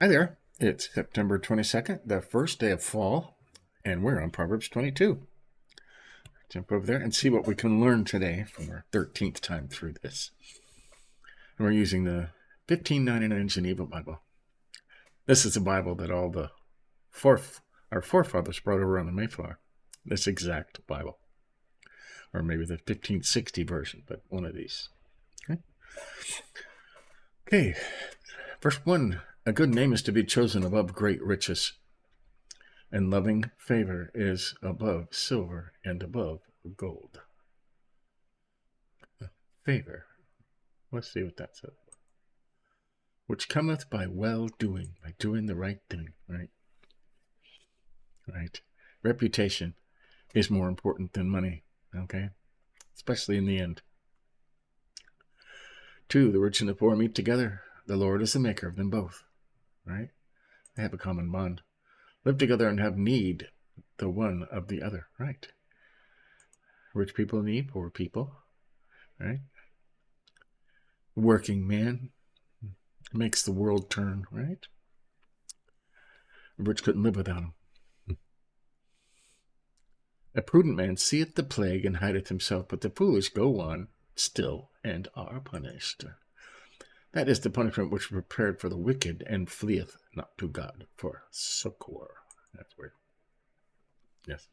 Hi there. It's September 22nd, the first day of fall, and we're on Proverbs 22. Jump over there and see what we can learn today from our 13th time through this. And we're using the 1599 Geneva Bible. This is a Bible that all our forefathers brought over on the Mayflower. This exact Bible. Or maybe the 1560 version, but one of these. Okay. Verse 1. A good name is to be chosen above great riches, and loving favor is above silver and above gold. Favor. Let's see what that says. Which cometh by well doing, by doing the right thing, right? Right. Reputation is more important than money, okay? Especially in the end. 2, the rich and the poor meet together. The Lord is the maker of them both, right? They have a common bond. Live together and have need the one of the other, right? Rich people need poor people, right? Working man makes the world turn, right? The rich couldn't live without him. A prudent man seeth the plague and hideth himself, but the foolish go on still and are punished. That is the punishment which is prepared for the wicked, and fleeth not to God for succor. That's weird. Yes.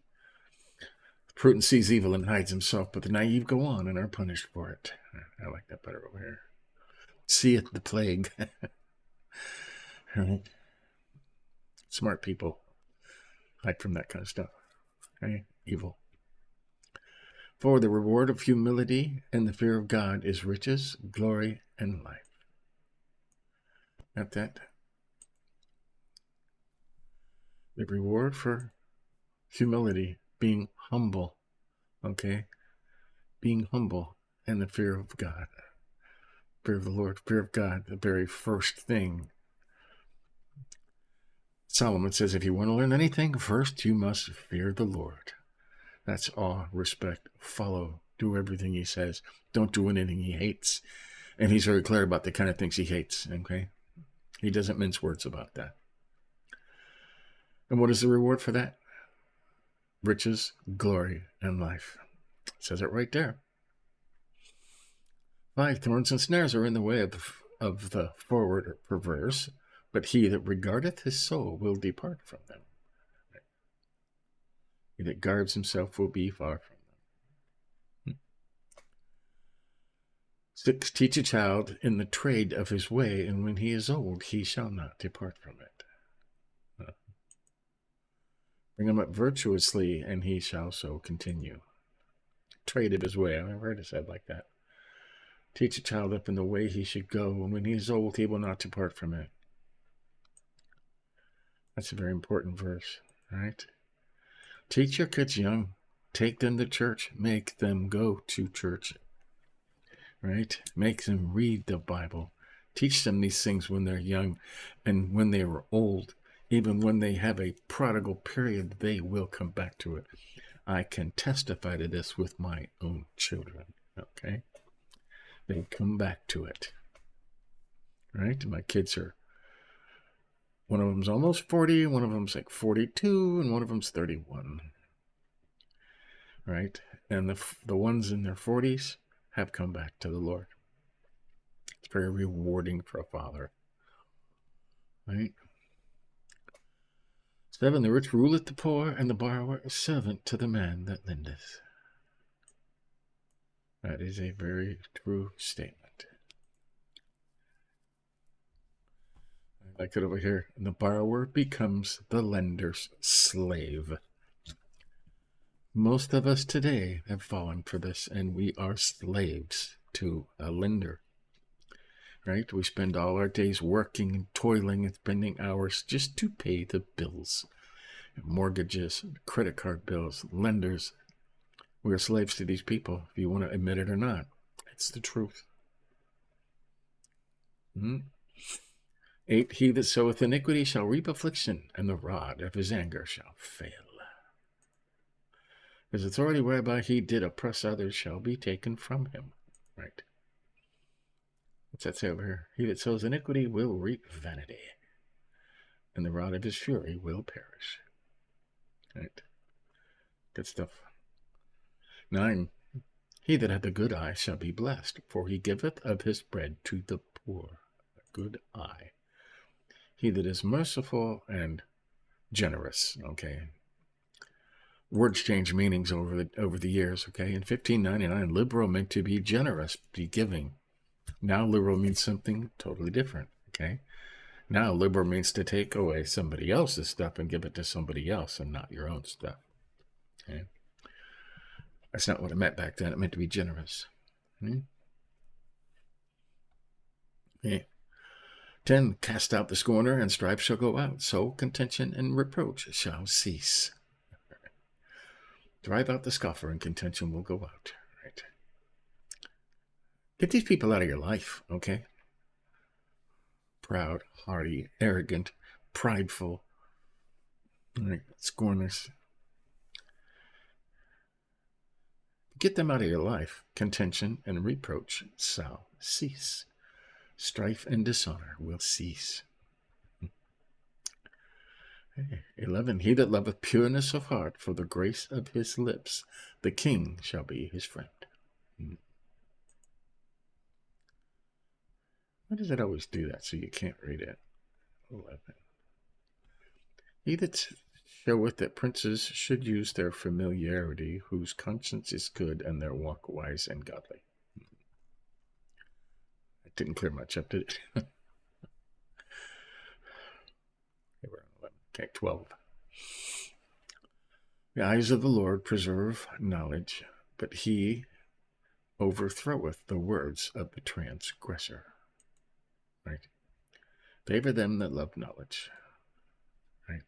The prudent sees evil and hides himself, but the naive go on and are punished for it. I like that better over here. Seeth the plague. Right? Smart people hide from that kind of stuff. Okay? Evil. For the reward of humility and the fear of God is riches, glory, and life. Got that? The reward for humility, being humble, okay? Being humble, and the fear of God. Fear of the Lord, fear of God, the very first thing. Solomon says, if you want to learn anything, first you must fear the Lord. That's awe, respect, follow, do everything he says. Don't do anything he hates. And he's very clear about the kind of things he hates, okay? He doesn't mince words about that. And what is the reward for that? Riches, glory, and life. It says it right there. 5, thorns and snares are in the way of the forward or perverse, but he that regardeth his soul will depart from them. He that guards himself will be far from them. 6, teach a child in the trade of his way, and when he is old, he shall not depart from it. Bring him up virtuously, and he shall so continue. Trade of his way. I've never heard it said like that. Teach a child up in the way he should go, and when he is old, he will not depart from it. That's a very important verse, right? Teach your kids young. Take them to church. Make them go to church, right? Make them read the Bible. Teach them these things when they're young, and when they are old, even when they have a prodigal period, they will come back to it. I can testify to this with my own children, okay? They come back to it, right? My kids are, one of them's almost 40, one of them's like 42, and one of them's 31, right? And the ones in their 40s have come back to the Lord. It's very rewarding for a father, right? 7, the rich ruleth the poor, and the borrower is servant to the man that lendeth. That is a very true statement. I like it over here. And the borrower becomes the lender's slave. Most of us today have fallen for this, and we are slaves to a lender. Right? We spend all our days working and toiling and spending hours just to pay the bills. Mortgages, credit card bills, lenders. We are slaves to these people, if you want to admit it or not. It's the truth. 8, he that soweth iniquity shall reap affliction, and the rod of his anger shall fail. His authority whereby he did oppress others shall be taken from him. Right. What's that say over here? He that sows iniquity will reap vanity. and the rod of his fury will perish. Right? Good stuff. 9. He that hath a good eye shall be blessed, for he giveth of his bread to the poor. A good eye. He that is merciful and generous. Okay. Words change meanings over the years. Okay. In 1599, liberal meant to be generous, be giving. Now liberal means something totally different. Okay. Now liberal means to take away somebody else's stuff and give it to somebody else and not your own stuff. Okay. That's not what it meant back then. It meant to be generous. Okay. 10. Cast out the scorner, and strife shall go out. So contention and reproach shall cease. Drive out the scoffer, and contention will go out. Right? Get these people out of your life, okay? Proud, haughty, arrogant, prideful, right? Scorners. Get them out of your life. Contention and reproach shall cease. Strife and dishonor will cease. 11. He that loveth pureness of heart, for the grace of his lips, the king shall be his friend. Why does it always do that so you can't read it? 11. He that showeth that princes should use their familiarity, whose conscience is good, and their walk wise and godly. It didn't clear much up, did it? Okay, 12. The eyes of the Lord preserve knowledge, but he overthroweth the words of the transgressor. Right? Favor them that love knowledge. Right?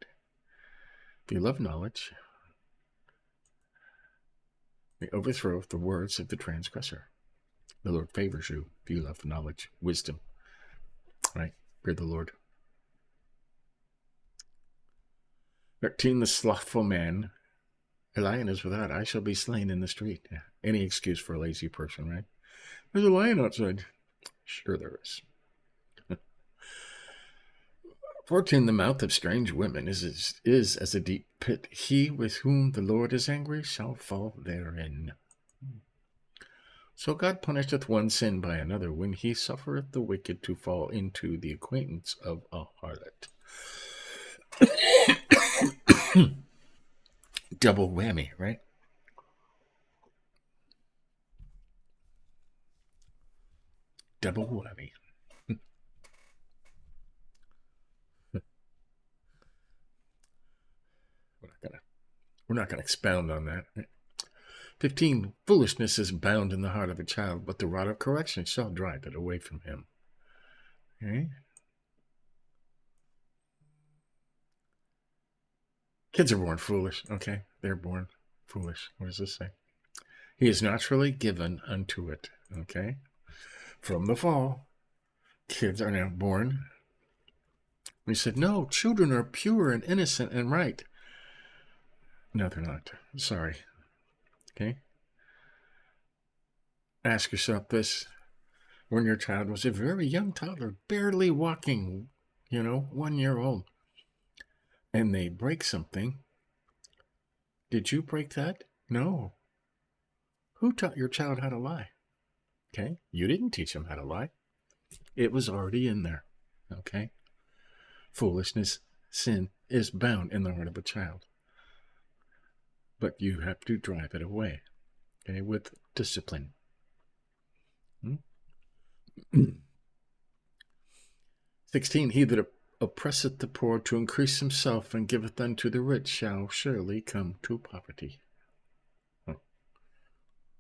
If you love knowledge, he overthroweth the words of the transgressor. The Lord favors you if you love knowledge, wisdom. Right? Fear the Lord. 13. The slothful man, a lion is without, I shall be slain in the street. Yeah. Any excuse for a lazy person, right? There's a lion outside. Sure there is. 14. The mouth of strange women is as a deep pit. He with whom the Lord is angry shall fall therein. So God punisheth one sin by another, when he suffereth the wicked to fall into the acquaintance of a harlot. Double whammy, right? Double whammy. We're not gonna expound on that. 15. Foolishness is bound in the heart of a child, but the rod of correction shall drive it away from him. Okay? Kids are born foolish. Okay? They're born foolish. What does this say? He is naturally given unto it. Okay? From the fall, kids are now born. We said, no, children are pure and innocent and right. No, they're not. Sorry. Okay? Ask yourself this. When your child was a very young toddler, barely walking, 1 year old, and they break something, did you break that? No. Who taught your child how to lie? Okay? You didn't teach them how to lie. It was already in there. Okay? Foolishness, sin, is bound in the heart of a child. But you have to drive it away, okay, with discipline. 16. He that oppresseth the poor to increase himself and giveth unto the rich shall surely come to poverty.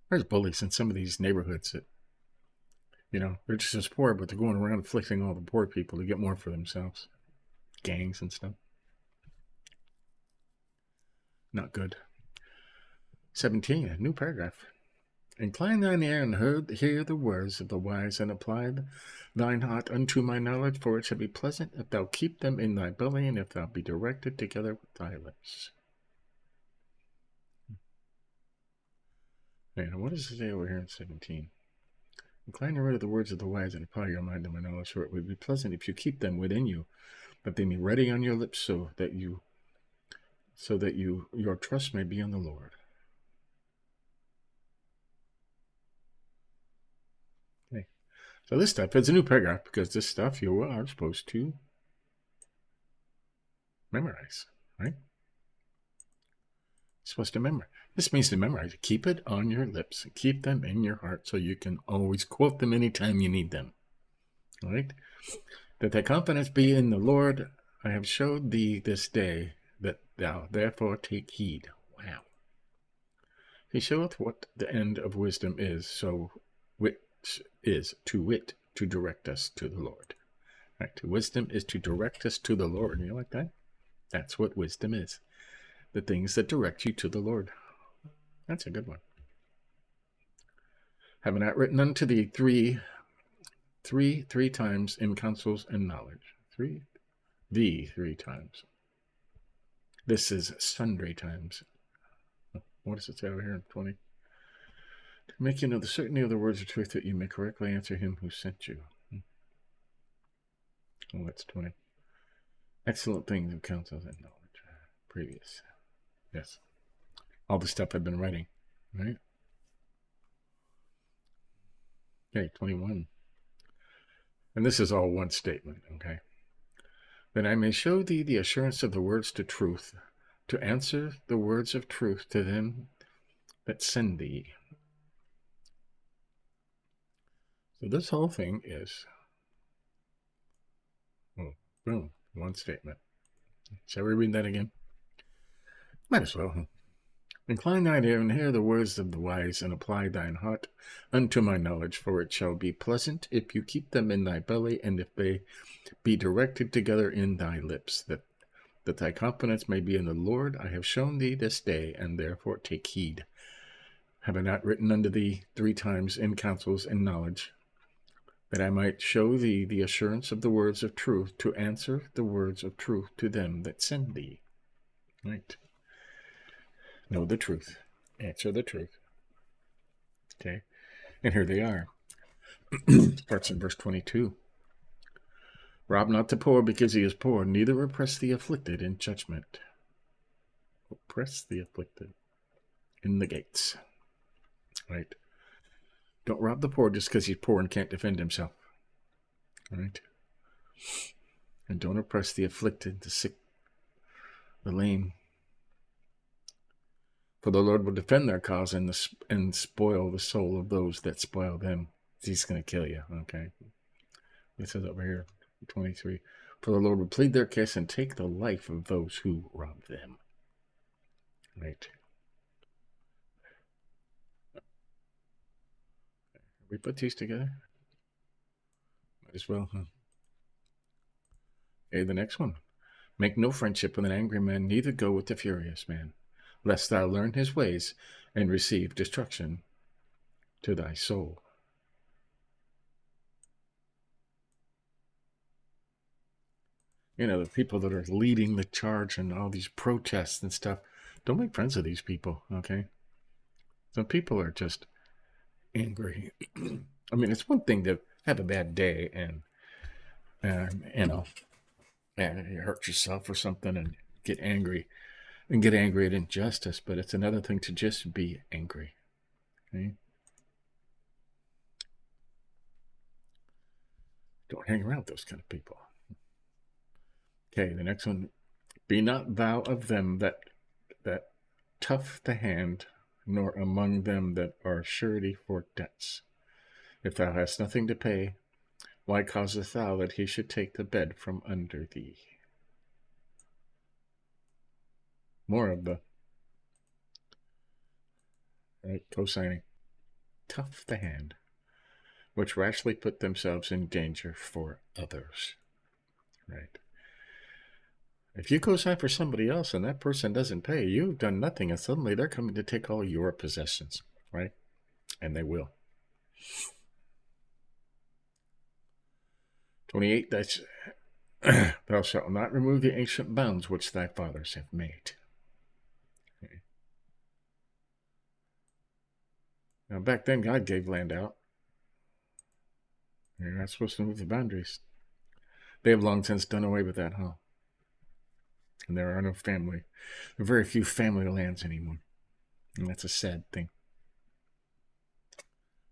There's bullies in some of these neighborhoods that, they're just as poor, but they're going around afflicting all the poor people to get more for themselves. Gangs and stuff. Not good. 17, a new paragraph. Incline thine ear and hear the words of the wise, and apply thine heart unto my knowledge, for it shall be pleasant if thou keep them in thy belly, and if thou be directed together with thy lips. And what does it say over here in 17? Incline your ear to the words of the wise, and apply your mind to my knowledge, for it would be pleasant if you keep them within you. that they may be ready on your lips, so that your trust may be in the Lord. Okay. So this stuff is a new paragraph because this stuff you are supposed to memorize, right? You're supposed to memorize. This means to memorize. Keep it on your lips. Keep them in your heart so you can always quote them anytime you need them. All right? That thy confidence be in the Lord, I have showed thee this day, that thou therefore take heed. Wow. He showeth what the end of wisdom is, so which is, to wit, to direct us to the Lord. Right? Wisdom is to direct us to the Lord. You like that? That's what wisdom is. The things that direct you to the Lord. That's a good one. Have I not written unto thee three times in counsels and knowledge? Three times. This is sundry times. What does it say over here in 20? To make you know the certainty of the words of truth, that you may correctly answer him who sent you. Oh, that's 20. Excellent things of counsels and knowledge. Previous. Yes. All the stuff I've been writing. Right? Okay, 21. And this is all one statement, okay? That I may show thee the assurance of the words to truth, to answer the words of truth to them that send thee. So this whole thing is, boom, one statement. Shall we read that again? Might as well. Incline thine ear and hear the words of the wise, and apply thine heart unto my knowledge, for it shall be pleasant if you keep them in thy belly, and if they be directed together in thy lips, that thy confidence may be in the Lord. I have shown thee this day, and therefore take heed. Have I not written unto thee 3 times in counsels and knowledge, that I might show thee the assurance of the words of truth, to answer the words of truth to them that send thee? Right. Know the truth. Answer the truth. Okay. And here they are. Starts in verse 22. Rob not the poor because he is poor, neither oppress the afflicted in judgment. Oppress the afflicted in the gates. Right. Don't rob the poor just because he's poor and can't defend himself. Right. And don't oppress the afflicted, the sick, the lame. For the Lord will defend their cause and spoil the soul of those that spoil them. He's going to kill you. Okay. It says over here, 23. For the Lord will plead their case and take the life of those who rob them. Right. We put these together? Might as well, huh? Okay, the next one. Make no friendship with an angry man, neither go with the furious man, lest thou learn his ways and receive destruction to thy soul. You know, the people that are leading the charge and all these protests and stuff, don't make friends with these people, okay? Some people are just angry. I mean, it's one thing to have a bad day and you hurt yourself or something and get angry at injustice, but it's another thing to just be angry. Okay? Don't hang around those kind of people. Okay, the next one. Be not thou of them that tough the hand, nor among them that are surety for debts. If thou hast nothing to pay, why causest thou that he should take the bed from under thee? More of the right, co-signing. Tough the hand, which rashly put themselves in danger for others. Right. If you co-sign for somebody else and that person doesn't pay, you've done nothing, and suddenly they're coming to take all your possessions, right? And they will. 28, that's thou shalt not remove the ancient bounds which thy fathers have made. Okay. Now, back then, God gave land out. You're not supposed to move the boundaries. They have long since done away with that, huh? And there are no family. There are very few family lands anymore. And that's a sad thing.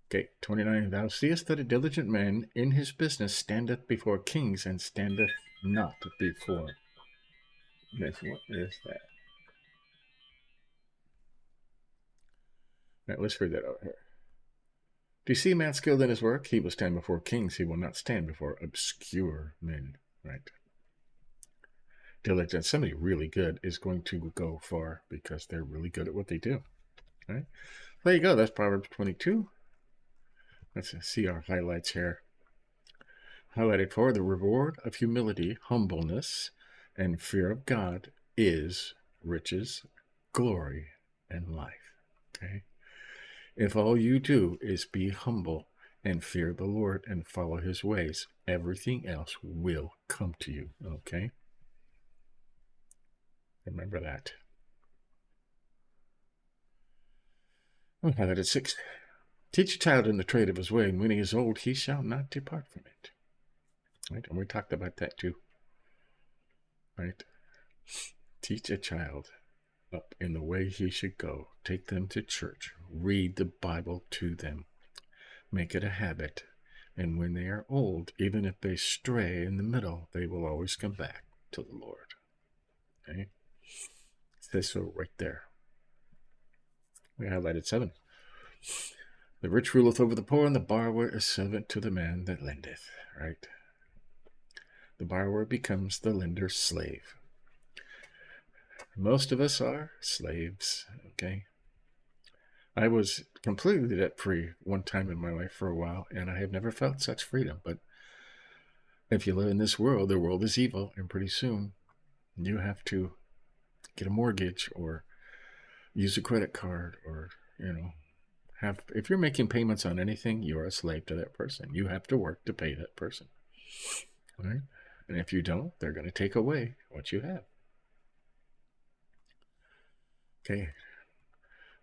Okay, 29. Thou seest that a diligent man in his business standeth before kings and standeth not before. Yes, what is that? Now, let's read that out here. Do you see a man skilled in his work? He will stand before kings. He will not stand before obscure men. Right? Diligent, somebody really good is going to go far because they're really good at what they do. Right? There you go. That's Proverbs 22. Let's see our highlights here. Highlighted for the reward of humility, humbleness, and fear of God is riches, glory, and life. Okay? If all you do is be humble and fear the Lord and follow his ways, everything else will come to you. Okay? Remember that. I highlighted 6. Teach a child in the trade of his way, and when he is old, he shall not depart from it. Right? And we talked about that too. Right? Teach a child up in the way he should go. Take them to church. Read the Bible to them. Make it a habit. And when they are old, even if they stray in the middle, they will always come back to the Lord. Okay? It says so right there. We highlighted 7. The rich ruleth over the poor, and the borrower is servant to the man that lendeth. Right? The borrower becomes the lender's slave. Most of us are slaves, okay? I was completely debt-free one time in my life for a while, and I have never felt such freedom. But if you live in this world, the world is evil, and pretty soon you have to get a mortgage or use a credit card or, if you're making payments on anything, you're a slave to that person. You have to work to pay that person, right? And if you don't, they're going to take away what you have. Okay,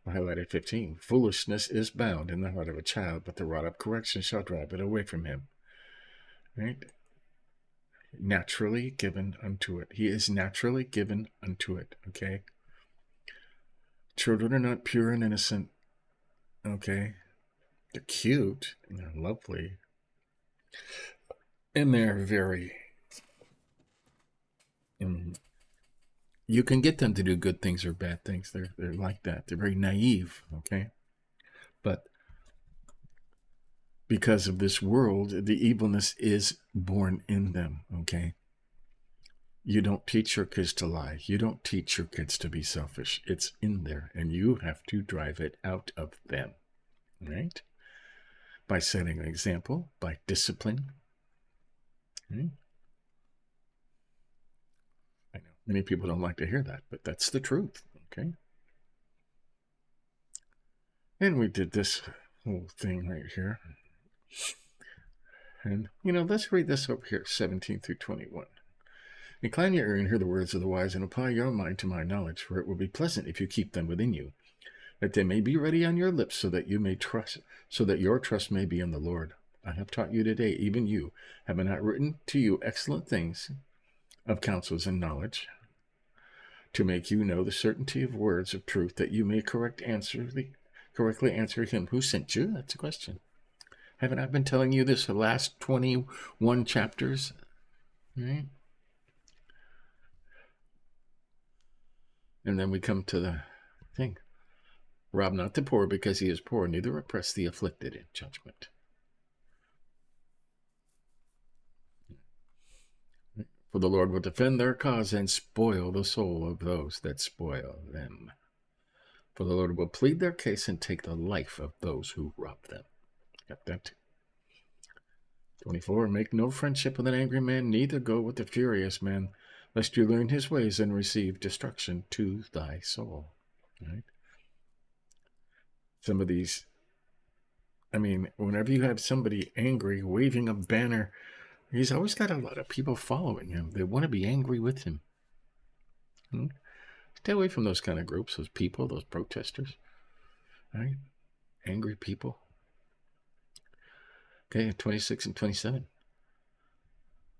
I highlighted 15. Foolishness is bound in the heart of a child, but the rod of correction shall drive it away from him. Right? Naturally given unto it. He is naturally given unto it. Okay? Children are not pure and innocent. Okay? They're cute and they're lovely. And they're very... you can get them to do good things or bad things. They're like that. They're very naive, okay? But because of this world, the evilness is born in them, okay? You don't teach your kids to lie. You don't teach your kids to be selfish. It's in there, and you have to drive it out of them, right? By setting an example, by discipline, right? I know many people don't like to hear that, but that's the truth, okay? And we did this whole thing right here. And, let's read this over here, 17 through 21. Incline your ear and hear the words of the wise, and apply your mind to my knowledge, for it will be pleasant if you keep them within you, that they may be ready on your lips, so that you may trust, so that your trust may be in the Lord. I have taught you today, even you, have I not written to you excellent things of counsels and knowledge, to make you know the certainty of words of truth, that you may correctly answer him who sent you? That's a question. Haven't I been telling you this the last 21 chapters? Right? And then we come to the thing. Rob not the poor because he is poor, neither oppress the afflicted in judgment. For the Lord will defend their cause and spoil the soul of those that spoil them. For the Lord will plead their case and take the life of those who rob them. Got that? 24. Make no friendship with an angry man, neither go with a furious man, lest you learn his ways and receive destruction to thy soul. Right? Some of these, whenever you have somebody angry, waving a banner, he's always got a lot of people following him. They want to be angry with him. Stay away from those kind of groups, those people, those protesters. Right? Angry people. Okay, 26 and 27.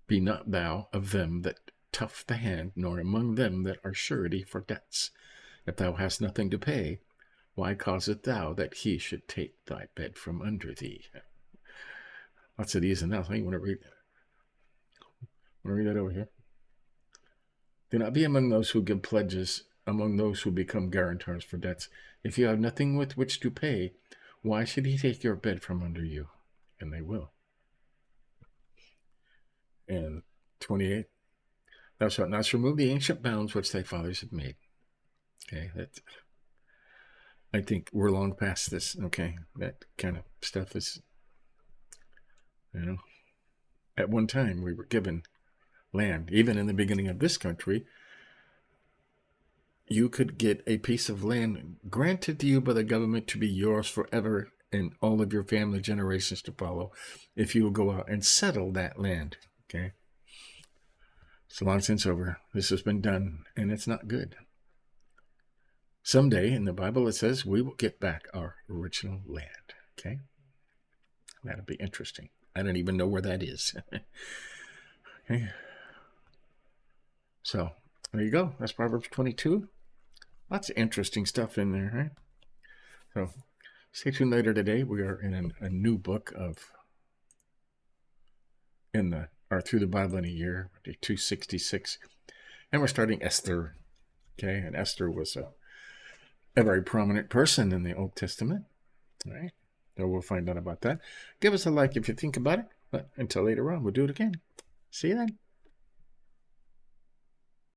Be not thou of them that tough the hand, nor among them that are surety for debts. If thou hast nothing to pay, why causest thou that he should take thy bed from under thee? Lots of these and that. You want to read that over here? Do not be among those who give pledges, among those who become guarantors for debts. If you have nothing with which to pay, why should he take your bed from under you? And they will. And 28, thou shalt not remove the ancient bounds which thy fathers had made. Okay, I think we're long past this. Okay, that kind of stuff is, at one time we were given land. Even in the beginning of this country, you could get a piece of land granted to you by the government to be yours forever and all of your family generations to follow if you will go out and settle that land. Okay, it's long since over. This has been done, and it's not good. Someday in the Bible it says we will get back our original land. Okay, that'll be interesting. I don't even know where that is. Okay, so there you go. That's Proverbs 22. Lots of interesting stuff in there, right? So stay tuned later today. We are in a new book through the Bible in a year, day 266, and we're starting Esther. Okay, and Esther was a very prominent person in the Old Testament. All right, so we'll find out about that. Give us a like if you think about it. But until later on, we'll do it again. See you then.